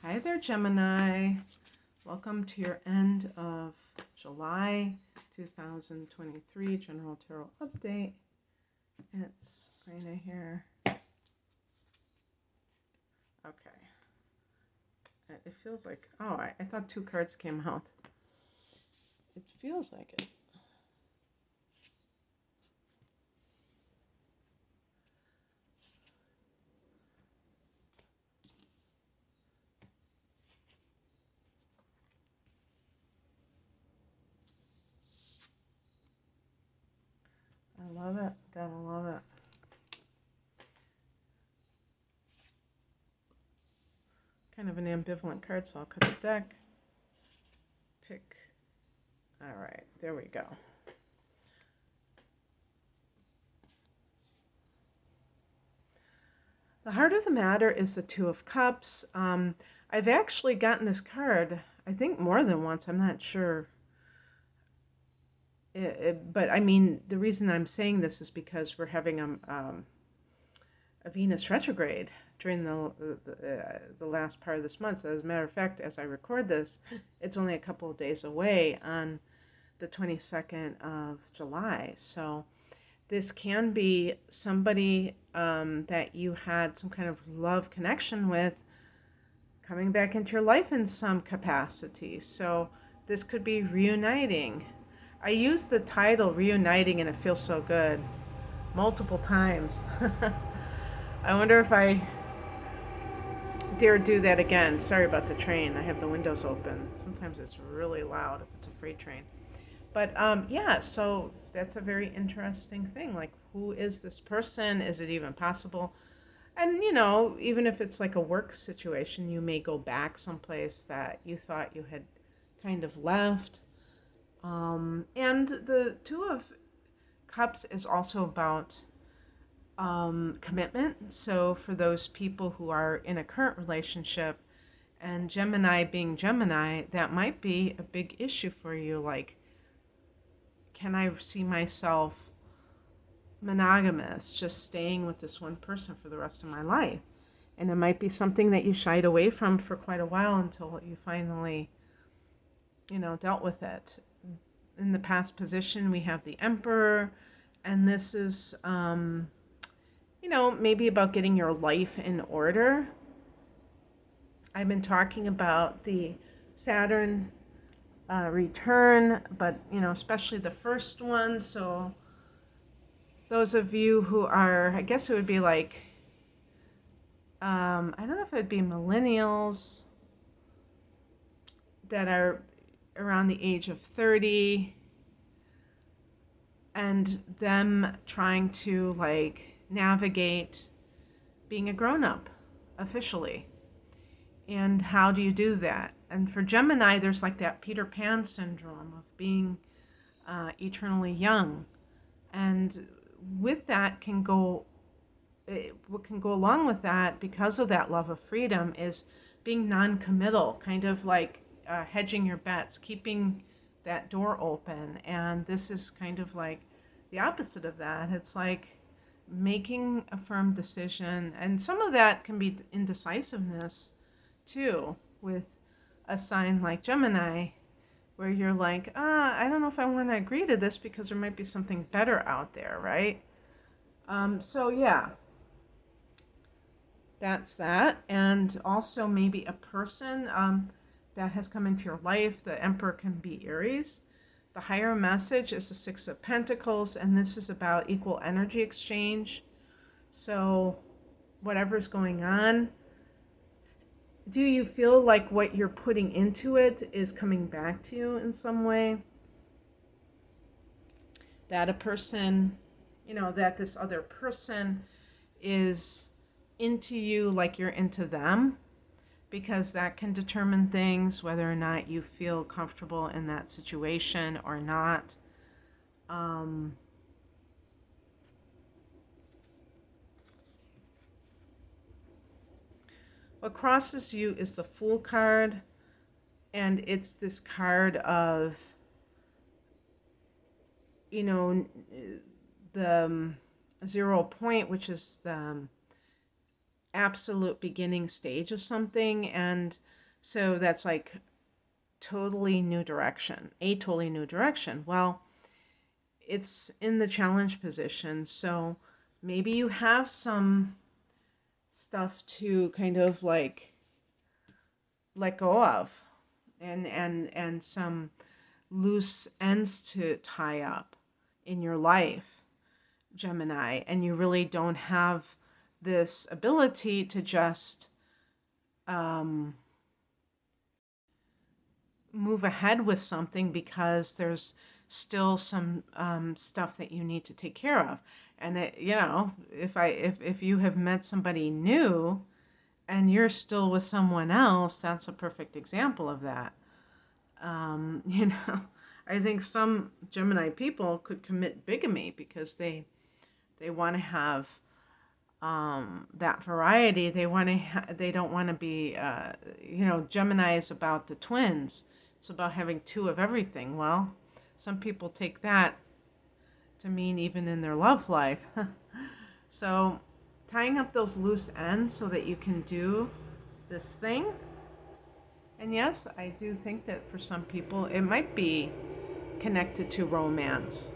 Hi there, Gemini. Welcome to your end of July 2023 General Tarot Update. It's kind of here. Okay. It feels like, I thought two cards came out. It feels like it. I love it. Gotta love it. Kind of an ambivalent card, so I'll cut the deck. Pick. All right, there we go. The heart of the matter is the Two of Cups. I've actually gotten this card, I think more than once. I'm not sure. But I mean, the reason I'm saying this is because we're having a Venus retrograde during the last part of this month. So as a matter of fact, as I record this, it's only a couple of days away on the 22nd of July. So this can be somebody that you had some kind of love connection with coming back into your life in some capacity. So this could be reuniting. I use the title reuniting and it feels so good multiple times. I wonder if I dare do that again. Sorry about the train. I have the windows open. Sometimes it's really loud if it's a freight train. But yeah, so that's a very interesting thing. Like, who is this person? Is it even possible? And, you know, even if it's like a work situation, you may go back someplace that you thought you had kind of left. And the Two of Cups is also about commitment. So for those people who are in a current relationship, and Gemini being Gemini, that might be a big issue for you. Like, can I see myself monogamous, just staying with this one person for the rest of my life? And it might be something that you shied away from for quite a while until you finally, dealt with it. In the past position, we have the Emperor, and this is, maybe about getting your life in order. I've been talking about the Saturn return, but, especially the first one. So those of you who are, I guess it would be like, I don't know if it'd be millennials that are around the age of 30, and them trying to like navigate being a grown-up officially. And how do you do that? And for Gemini, there's like that Peter Pan syndrome of being eternally young. And with that what can go along with that, because of that love of freedom, is being non-committal, kind of like hedging your bets, keeping that door open. And this is kind of like the opposite of that. It's like making a firm decision, and some of that can be indecisiveness too, with a sign like Gemini, where you're like, I don't know if I want to agree to this because there might be something better out there, right? So yeah, that's that. And also maybe a person that has come into your life. The Emperor can be Aries. The higher message is the Six of Pentacles, and this is about equal energy exchange. So whatever's going on, do you feel like what you're putting into it is coming back to you in some way? That a person, that this other person is into you like you're into them, because that can determine things, whether or not you feel comfortable in that situation or not. What crosses you is the Fool card, and it's this card of, the 0 point, which is the absolute beginning stage of something. And so that's like totally new direction, a totally new direction. Well, it's in the challenge position. So maybe you have some stuff to kind of like let go of, and some loose ends to tie up in your life, Gemini, and you really don't have this ability to just move ahead with something because there's still some stuff that you need to take care of. And if you have met somebody new and you're still with someone else, that's a perfect example of that. I think some Gemini people could commit bigamy because they want to have that variety. They don't want to be. Gemini is about the twins. It's about having two of everything. Well, some people take that to mean even in their love life. So, tying up those loose ends so that you can do this thing. And yes, I do think that for some people it might be connected to romance.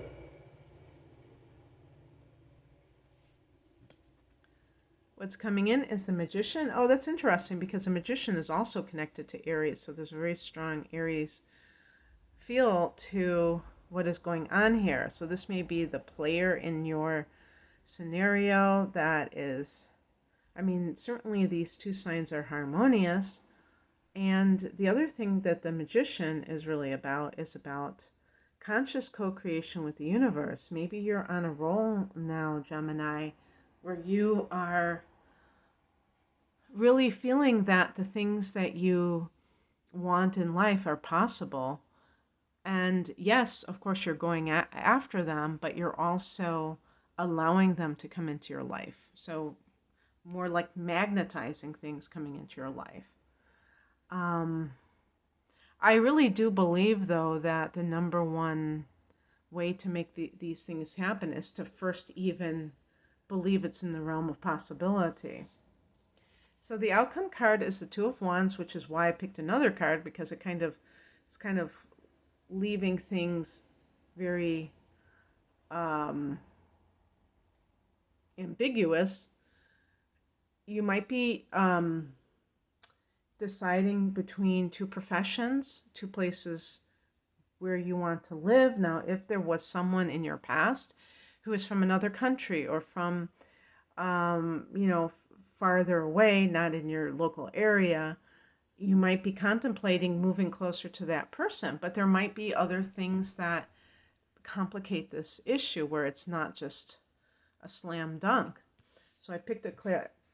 What's coming in is the Magician. Oh, that's interesting because the Magician is also connected to Aries. So there's a very strong Aries feel to what is going on here. So this may be the player in your scenario that is, certainly these two signs are harmonious. And the other thing that the Magician is really about is about conscious co-creation with the universe. Maybe you're on a roll now, Gemini, where you are really feeling that the things that you want in life are possible. And yes, of course, you're going after them, but you're also allowing them to come into your life. So more like magnetizing things coming into your life. I really do believe, though, that the number one way to make these things happen is to first even believe it's in the realm of possibility. So the outcome card is the Two of Wands, which is why I picked another card, because it's kind of leaving things very ambiguous. You might be deciding between two professions, two places where you want to live. Now, if there was someone in your past who is from another country or from, farther away, not in your local area, you might be contemplating moving closer to that person. But there might be other things that complicate this issue where it's not just a slam dunk. So I picked a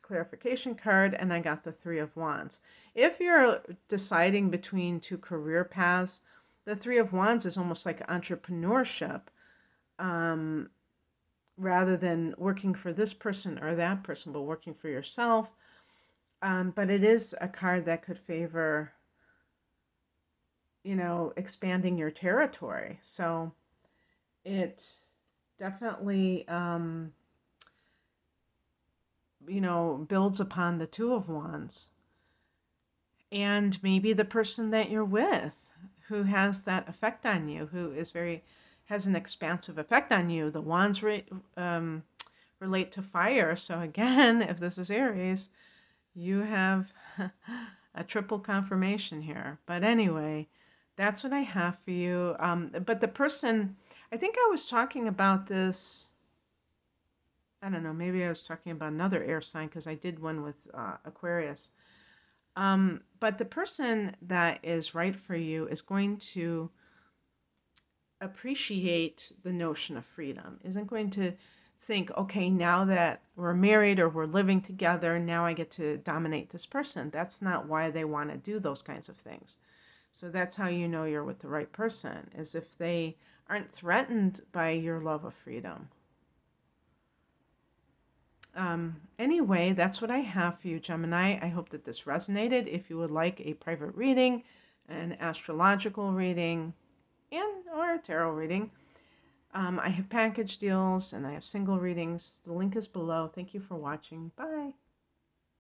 clarification card and I got the Three of Wands. If you're deciding between two career paths, the Three of Wands is almost like entrepreneurship, rather than working for this person or that person, but working for yourself. But it is a card that could favor, expanding your territory. So it definitely, builds upon the Two of Wands. And maybe the person that you're with who has that effect on you, who has an expansive effect on you. The Wands relate to fire. So again, if this is Aries, you have a triple confirmation here. But anyway, that's what I have for you. But the person, I think I was talking about this, I don't know, maybe I was talking about another air sign because I did one with Aquarius. But the person that is right for you is going to appreciate the notion of freedom, isn't going to think, okay, now that we're married or we're living together, now I get to dominate this person. That's not why they want to do those kinds of things. So that's how you know you're with the right person, is if they aren't threatened by your love of freedom. Anyway, that's what I have for you, Gemini. I hope that this resonated. If you would like a private reading, an astrological reading, or a tarot reading, I have package deals and I have single readings. The link is below. Thank you for watching. Bye.